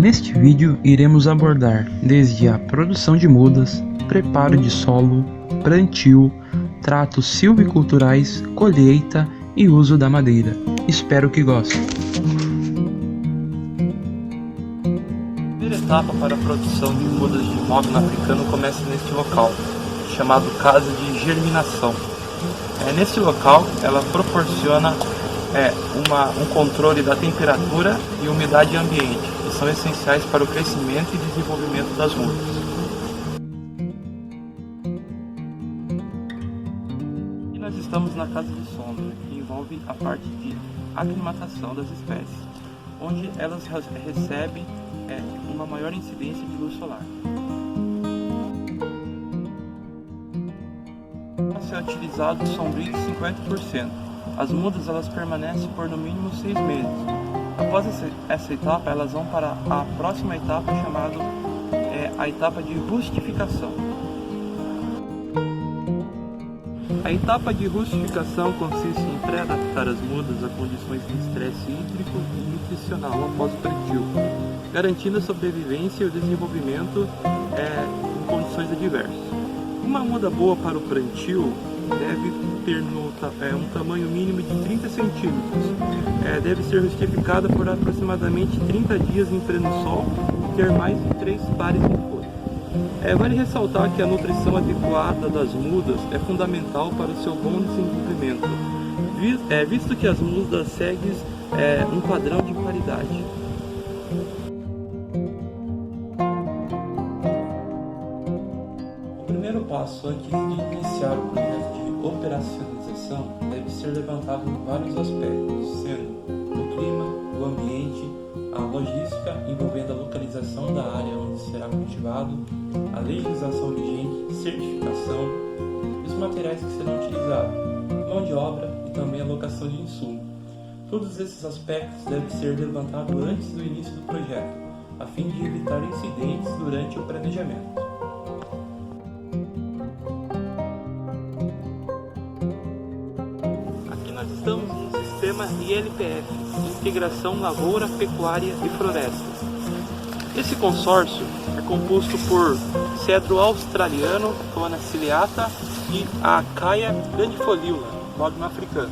Neste vídeo iremos abordar desde a produção de mudas, preparo de solo, plantio, tratos silviculturais, colheita e uso da madeira. Espero que gostem. A primeira etapa para a produção de mudas de mogno africano começa neste local, chamado casa de germinação. Neste local, ela proporciona um controle da temperatura e umidade ambiente, que são essenciais para o crescimento e desenvolvimento das mudas. E nós estamos na casa de sombra, que envolve a parte de aclimatação das espécies, onde elas recebem uma maior incidência de luz solar. É utilizado sombrio de 50%. As mudas elas permanecem por no mínimo 6 meses. Após essa etapa, elas vão para a próxima etapa chamada a etapa de rustificação. A etapa de rustificação consiste em pré-adaptar as mudas a condições de estresse hídrico e nutricional após o plantio, garantindo a sobrevivência e o desenvolvimento em condições adversas. Uma muda boa para o plantio deve ter um tamanho mínimo de 30 centímetros. Deve ser rustificada por aproximadamente 30 dias em pleno sol e ter mais de 3 pares de folhas. Vale ressaltar que a nutrição adequada das mudas é fundamental para o seu bom desenvolvimento, visto que as mudas seguem um padrão de qualidade. O primeiro passo antes de iniciar o projeto de operacionalização deve ser levantado em vários aspectos, sendo o clima, o ambiente, a logística envolvendo a localização da área onde será cultivado, a legislação vigente, certificação, os materiais que serão utilizados, mão de obra e também a locação de insumo. Todos esses aspectos devem ser levantados antes do início do projeto, a fim de evitar incidentes durante o planejamento. Nós estamos no sistema ILPF, Integração Lavoura, Pecuária e Florestas. Esse consórcio é composto por cedro australiano, Cona ciliata e a Acaia grandifoliula, mogno africano.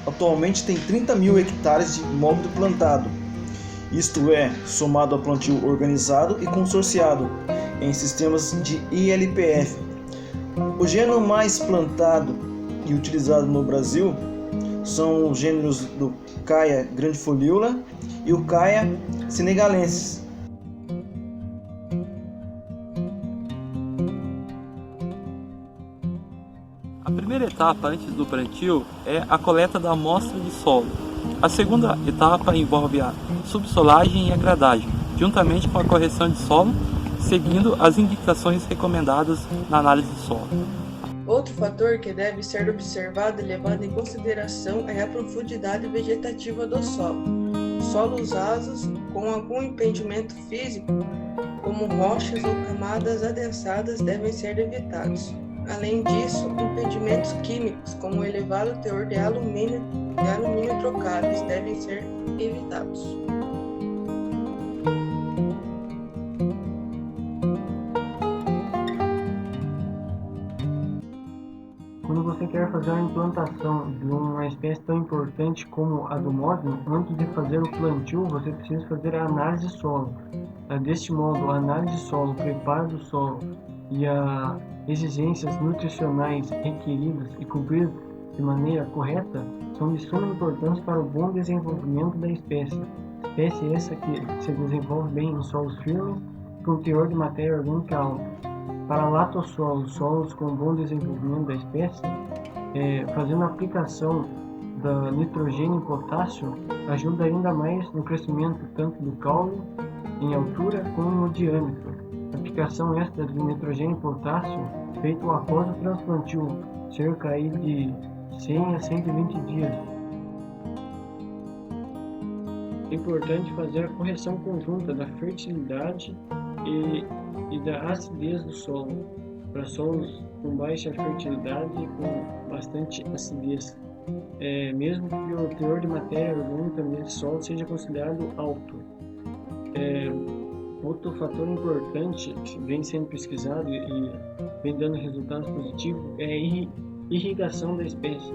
Atualmente tem 30 mil hectares de mogno plantado, isto é, somado ao plantio organizado e consorciado em sistemas de ILPF. O gênero mais plantado e utilizado no Brasil são os gêneros do Caia grandifoliula e o Caia senegalensis. A primeira etapa antes do plantio é a coleta da amostra de solo. A segunda etapa envolve a subsolagem e a gradagem, juntamente com a correção de solo, seguindo as indicações recomendadas na análise de solo. Outro fator que deve ser observado e levado em consideração é a profundidade vegetativa do solo. Solos rasos com algum impedimento físico, como rochas ou camadas adensadas, devem ser evitados. Além disso, impedimentos químicos, como o elevado teor de alumínio trocáveis, devem ser evitados. Quando você quer fazer a implantação de uma espécie tão importante como a do mogno, antes de fazer o plantio, você precisa fazer a análise de solo. Deste modo, a análise de solo, o preparo do solo e as exigências nutricionais requeridas e cumpridas de maneira correta são de suma importância para o bom desenvolvimento da espécie. Espécie essa que se desenvolve bem em solos firmes com teor de matéria orgânica alta. Para latossolos, solos com bom desenvolvimento da espécie, fazendo a aplicação da nitrogênio e potássio ajuda ainda mais no crescimento tanto do caule em altura como no diâmetro. A aplicação extra de nitrogênio e potássio feita após o transplantio, cerca aí de 100 a 120 dias. É importante fazer a correção conjunta da fertilidade e da acidez do solo, para solos com baixa fertilidade e com bastante acidez, mesmo que o teor de matéria orgânica nesse solo seja considerado alto. Outro fator importante que vem sendo pesquisado e vem dando resultados positivos é a irrigação da espécie.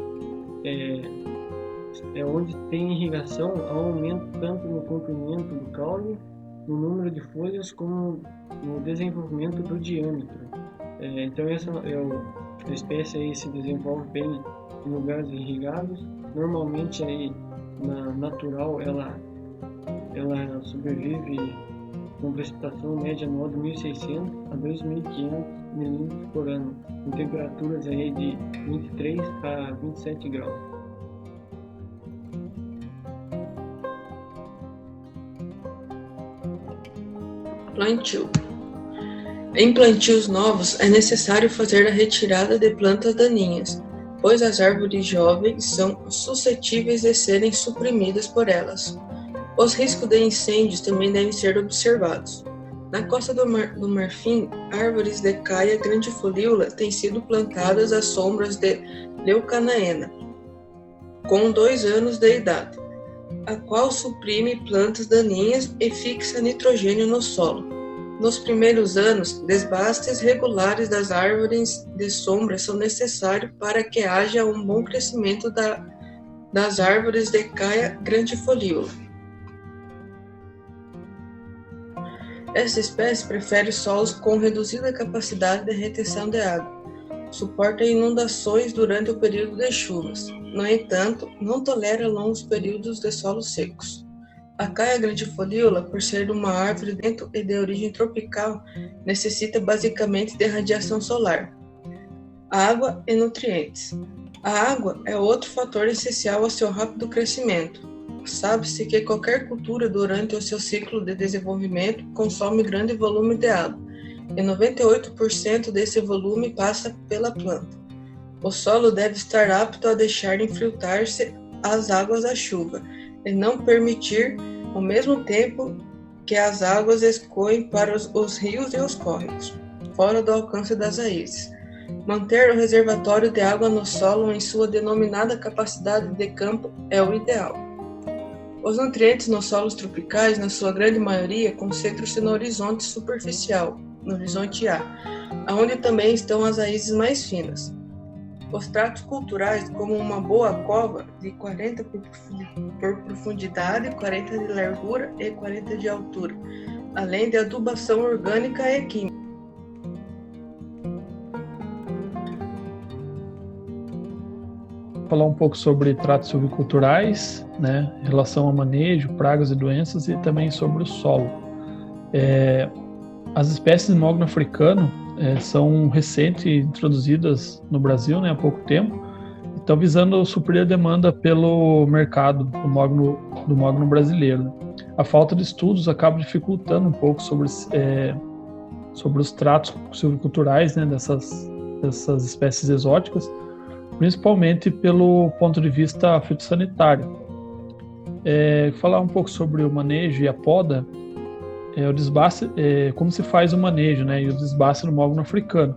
Onde tem irrigação, há um aumento tanto no comprimento do caule, no número de folhas, como no desenvolvimento do diâmetro. Então essa a espécie aí se desenvolve bem em lugares irrigados. Normalmente aí na natural ela sobrevive com precipitação média anual de 1.600 a 2.500 milímetros por ano, com temperaturas aí de 23 a 27 graus. Plantio. Em plantios novos, é necessário fazer a retirada de plantas daninhas, pois as árvores jovens são suscetíveis de serem suprimidas por elas. Os riscos de incêndios também devem ser observados. Na Costa do Marfim, árvores de caia grandifolíola têm sido plantadas às sombras de leucanaena, com 2 anos de idade, a qual suprime plantas daninhas e fixa nitrogênio no solo. Nos primeiros anos, desbastes regulares das árvores de sombra são necessários para que haja um bom crescimento das árvores de caia grandifolíola. Esta espécie prefere solos com reduzida capacidade de retenção de água, suporta inundações durante o período de chuvas. No entanto, não tolera longos períodos de solos secos. A caia grandifolíola, por ser uma árvore dentro e de origem tropical, necessita basicamente de radiação solar, água e nutrientes. A água é outro fator essencial ao seu rápido crescimento. Sabe-se que qualquer cultura durante o seu ciclo de desenvolvimento consome grande volume de água, e 98% desse volume passa pela planta. O solo deve estar apto a deixar infiltrar-se as águas da chuva e não permitir, ao mesmo tempo, que as águas escoem para os rios e os córregos, fora do alcance das raízes. Manter o reservatório de água no solo em sua denominada capacidade de campo é o ideal. Os nutrientes nos solos tropicais, na sua grande maioria, concentram-se no horizonte superficial, no horizonte A, onde também estão as raízes mais finas. Os tratos culturais, como uma boa cova de 40 por profundidade, 40 de largura e 40 de altura, além de adubação orgânica e química. Falar um pouco sobre tratos silviculturais, né, em relação ao manejo, pragas e doenças, e também sobre o solo. As espécies de mogno africano são recentes introduzidas no Brasil, né, há pouco tempo, e estão visando suprir a demanda pelo mercado do mogno brasileiro. A falta de estudos acaba dificultando um pouco sobre os tratos silviculturais, né, dessas espécies exóticas, principalmente pelo ponto de vista fitossanitário. Falar um pouco sobre o manejo e a poda, o desbaste, como se faz o manejo, né, e o desbaste no mogno africano.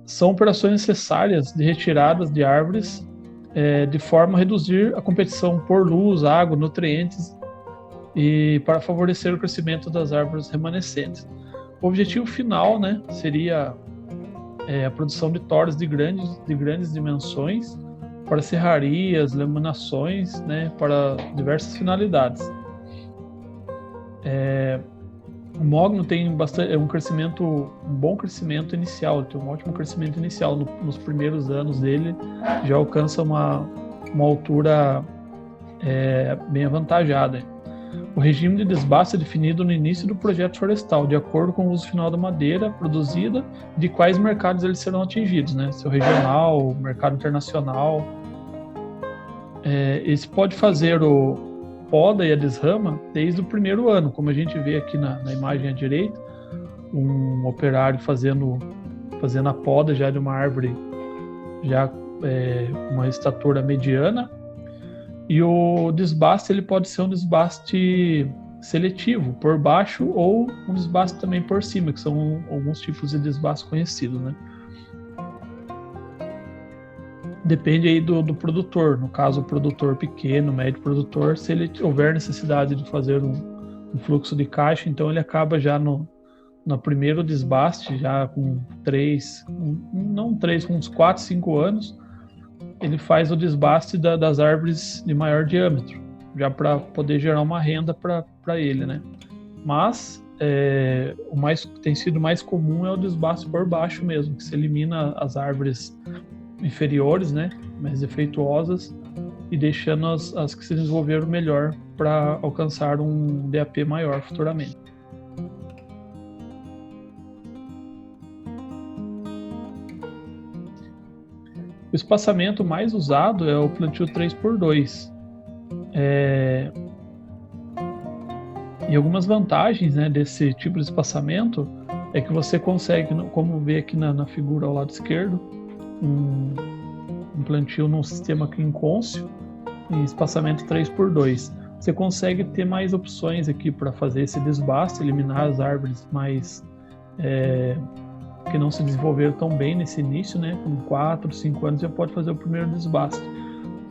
São operações necessárias de retiradas de árvores de forma a reduzir a competição por luz, água, nutrientes e para favorecer o crescimento das árvores remanescentes. O objetivo final, né, seria a produção de torres de grandes dimensões para serrarias, laminações, né, para diversas finalidades. O mogno tem um bom crescimento inicial, tem um ótimo crescimento inicial. Nos primeiros anos dele já alcança uma altura bem avantajada. O regime de desbaste é definido no início do projeto florestal, de acordo com o uso final da madeira produzida e de quais mercados eles serão atingidos, né? Se é o regional, mercado internacional. Esse pode fazer o poda e a desrama desde o primeiro ano, como a gente vê aqui na imagem à direita, um operário fazendo a poda já de uma árvore já uma estatura mediana. E o desbaste ele pode ser um desbaste seletivo por baixo ou um desbaste também por cima, que são alguns tipos de desbaste conhecidos, né? Depende aí do produtor, no caso o produtor pequeno, médio produtor, se ele houver necessidade de fazer um fluxo de caixa, então ele acaba já no primeiro desbaste, já com com uns 4, 5 anos, ele faz o desbaste das árvores de maior diâmetro, já para poder gerar uma renda para ele, né? Mas o tem sido mais comum é o desbaste por baixo mesmo, que se elimina as árvores inferiores, né, mais defeituosas, e deixando as que se desenvolveram melhor para alcançar um DAP maior futuramente. O espaçamento mais usado é o plantio 3x2. E algumas vantagens, né, desse tipo de espaçamento é que você consegue, como vê aqui na figura ao lado esquerdo, um plantio num sistema quincôncio em espaçamento 3x2. Você consegue ter mais opções aqui para fazer esse desbaste, eliminar as árvores mais que não se desenvolveram tão bem nesse início, né? Com 4, 5 anos já pode fazer o primeiro desbaste.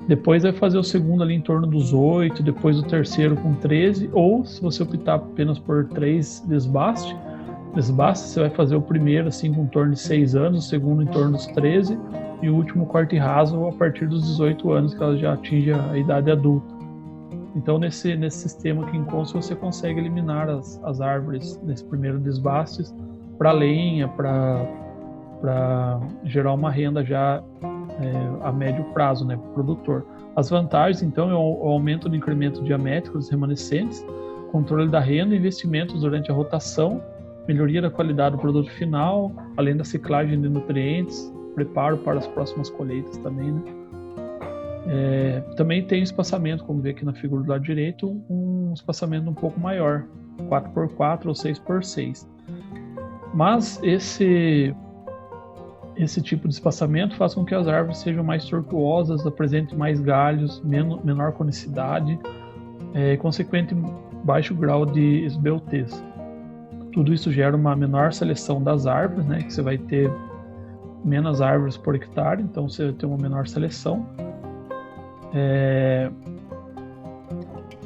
Depois vai fazer o segundo ali em torno dos 8, depois o terceiro com 13, ou se você optar apenas por 3 desbastes, você vai fazer o primeiro assim com em torno de 6 anos, o segundo em torno dos 13 e o último corte raso a partir dos 18 anos, que ela já atinge a idade adulta. Então nesse sistema quincôncio você consegue eliminar as árvores nesse primeiro desbaste para lenha, para gerar uma renda já a médio prazo, né, para o produtor. As vantagens, então, é o aumento do incremento diamétrico dos remanescentes, controle da renda, investimentos durante a rotação, melhoria da qualidade do produto final, além da ciclagem de nutrientes, preparo para as próximas colheitas também, né? Também tem espaçamento, como vê aqui na figura do lado direito, um espaçamento um pouco maior, 4x4 ou 6x6. Mas esse tipo de espaçamento faz com que as árvores sejam mais tortuosas, apresentem mais galhos, menor conicidade, consequente baixo grau de esbeltez. Tudo isso gera uma menor seleção das árvores, né, que você vai ter menos árvores por hectare, então você vai ter uma menor seleção.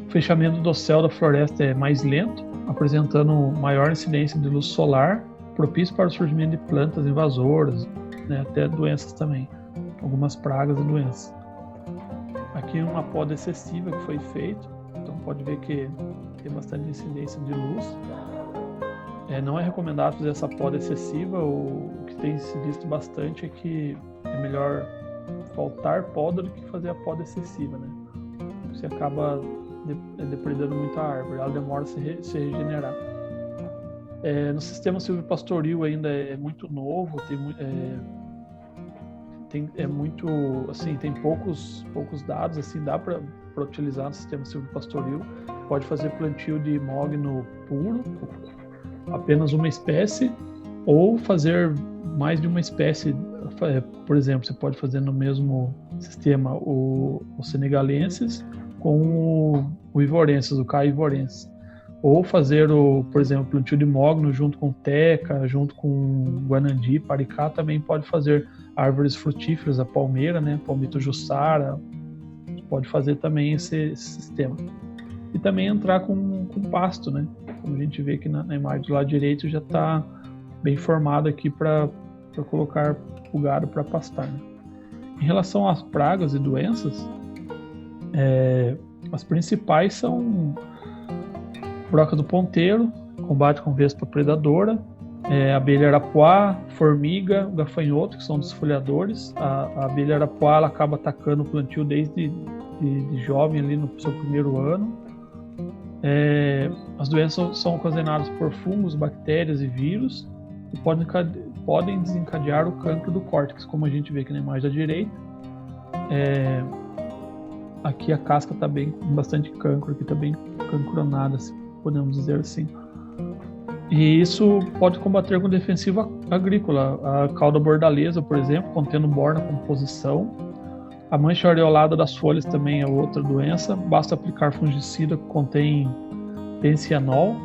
O fechamento do céu da floresta é mais lento, apresentando maior incidência de luz solar, propício para o surgimento de plantas invasoras, né, até doenças também, algumas pragas e doenças. Aqui uma poda excessiva que foi feita, então pode ver que tem bastante incidência de luz. Não é recomendado fazer essa poda excessiva, o que tem se visto bastante é que é melhor faltar poda do que fazer a poda excessiva, né? Você acaba depredando muito a árvore, ela demora a se regenerar. No sistema silvopastoril ainda é muito novo, tem poucos dados, assim, dá para utilizar no sistema silvopastoril. Pode fazer plantio de mogno puro, apenas uma espécie, ou fazer mais de uma espécie. Por exemplo, você pode fazer no mesmo sistema os senegalenses com o ivorensis, o K. ivorensis. Ou fazer, por exemplo, plantio de mogno junto com teca, junto com guanandi, paricá, também pode fazer árvores frutíferas, a palmeira, né, palmito jussara, pode fazer também esse sistema. E também entrar com pasto, né, como a gente vê aqui na imagem do lado direito, já está bem formado aqui para colocar o gado para pastar, né. Em relação às pragas e doenças, as principais são broca do ponteiro, combate com vespa predadora, abelha arapuá, formiga, gafanhoto, que são desfolhadores. A abelha arapuá ela acaba atacando o plantio desde de jovem, ali no seu primeiro ano. As doenças são ocasionadas por fungos, bactérias e vírus e podem desencadear o cancro do córtex, como a gente vê aqui na imagem da direita. Aqui a casca está bem, com bastante cancro, aqui está bem cancronada, podemos dizer assim. E isso pode combater com defensiva agrícola. A cauda bordaleza, por exemplo, contendo bor na composição. A mancha areolada das folhas também é outra doença. Basta aplicar fungicida que contém pensianol.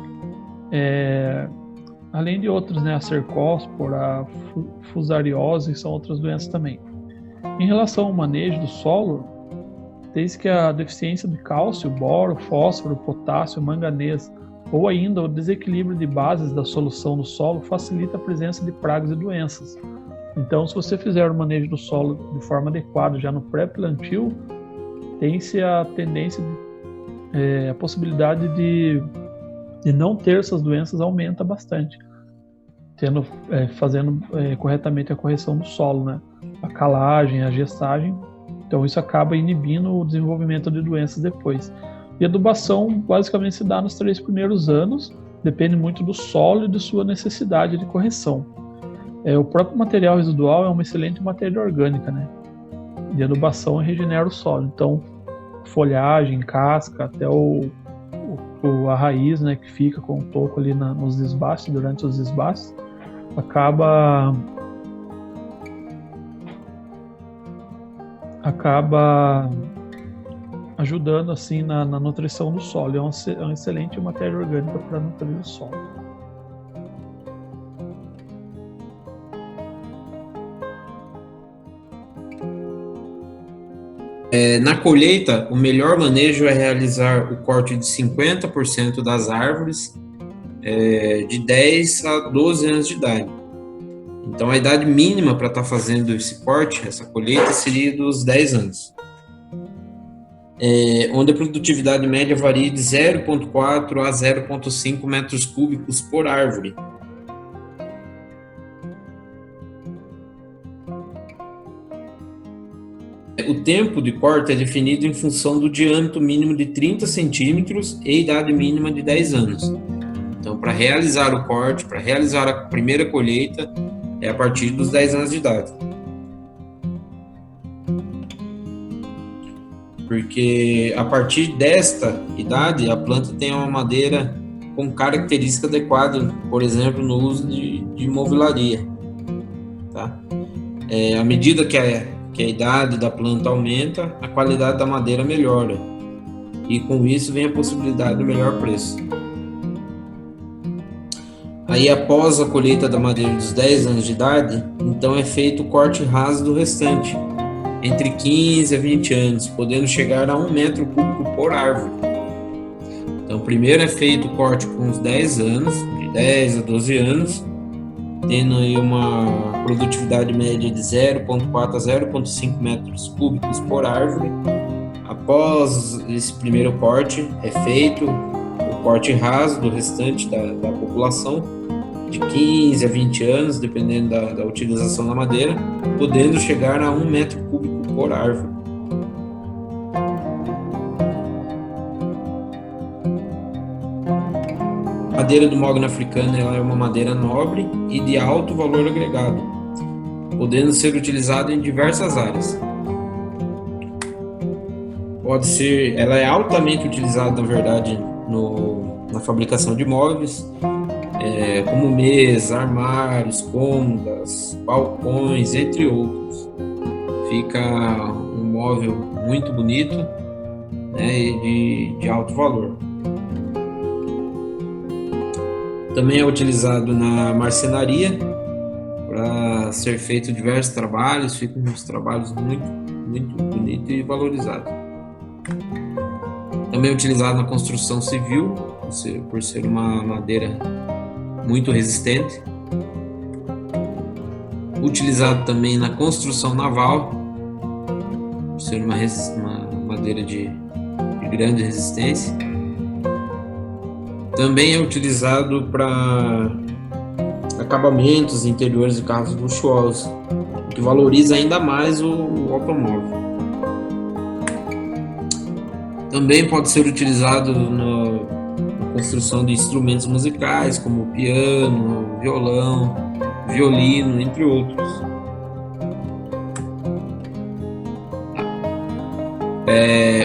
Além de outros, né, a cercospora, a fusariose, são outras doenças também. Em relação ao manejo do solo, desde que a deficiência de cálcio, boro, fósforo, potássio, manganês ou ainda o desequilíbrio de bases da solução do solo facilita a presença de pragas e doenças. Então, se você fizer o manejo do solo de forma adequada já no pré-plantio, tem-se a tendência, a possibilidade de não ter essas doenças aumenta bastante, fazendo corretamente a correção do solo, né? A calagem, a gestagem. Então, isso acaba inibindo o desenvolvimento de doenças depois. E a adubação basicamente se dá nos 3 primeiros anos, depende muito do solo e de sua necessidade de correção. O próprio material residual é uma excelente matéria orgânica, né? De adubação regenera o solo. Então, folhagem, casca, até a raiz, né, que fica com o toco ali nos desbastes, durante os desbastes, acaba ajudando assim na nutrição do solo. É uma excelente matéria orgânica para nutrir o solo. Na colheita, o melhor manejo é realizar o corte de 50% das árvores de 10 a 12 anos de idade. Então, a idade mínima para estar fazendo esse corte, essa colheita, seria dos 10 anos. Onde a produtividade média varia de 0,4 a 0,5 metros cúbicos por árvore. O tempo de corte é definido em função do diâmetro mínimo de 30 centímetros e idade mínima de 10 anos. Então, para realizar o corte, para realizar a primeira colheita, é a partir dos 10 anos de idade. Porque a partir desta idade, a planta tem uma madeira com característica adequada, por exemplo, no uso de movelaria. Tá? À medida que a idade da planta aumenta, a qualidade da madeira melhora. E com isso vem a possibilidade do melhor preço. Aí, após a colheita da madeira dos 10 anos de idade, então é feito o corte raso do restante, entre 15 a 20 anos, podendo chegar a 1 metro cúbico por árvore. Então, primeiro é feito o corte com os 10 anos, de 10 a 12 anos, tendo aí uma produtividade média de 0,4 a 0,5 metros cúbicos por árvore. Após esse primeiro corte, é feito o corte raso do restante da população, de 15 a 20 anos, dependendo da utilização da madeira, podendo chegar a 1 metro cúbico por árvore. A madeira do mogno africano ela é uma madeira nobre e de alto valor agregado, podendo ser utilizada em diversas áreas. Ela é altamente utilizada, na verdade, na fabricação de móveis, como mesas, armários, cômodas, balcões, entre outros. Fica um móvel muito bonito, né, e de alto valor. Também é utilizado na marcenaria para ser feito diversos trabalhos, ficam uns trabalhos muito, muito bonitos e valorizados. Também é utilizado na construção civil, por ser uma madeira muito resistente. Utilizado também na construção naval, por ser uma madeira de grande resistência. Também é utilizado para acabamentos interiores de carros luxuosos, o que valoriza ainda mais o automóvel. Também pode ser utilizado construção de instrumentos musicais, como piano, violão, violino, entre outros.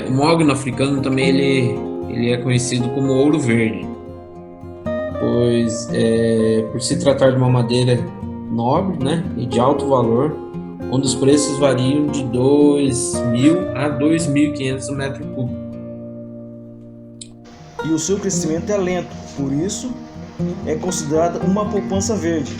O mogno africano também ele é conhecido como ouro verde, pois por se tratar de uma madeira nobre, né, e de alto valor, onde os preços variam de 2.000 a 2.500 metro cúbico. E o seu crescimento é lento, por isso é considerada uma poupança verde.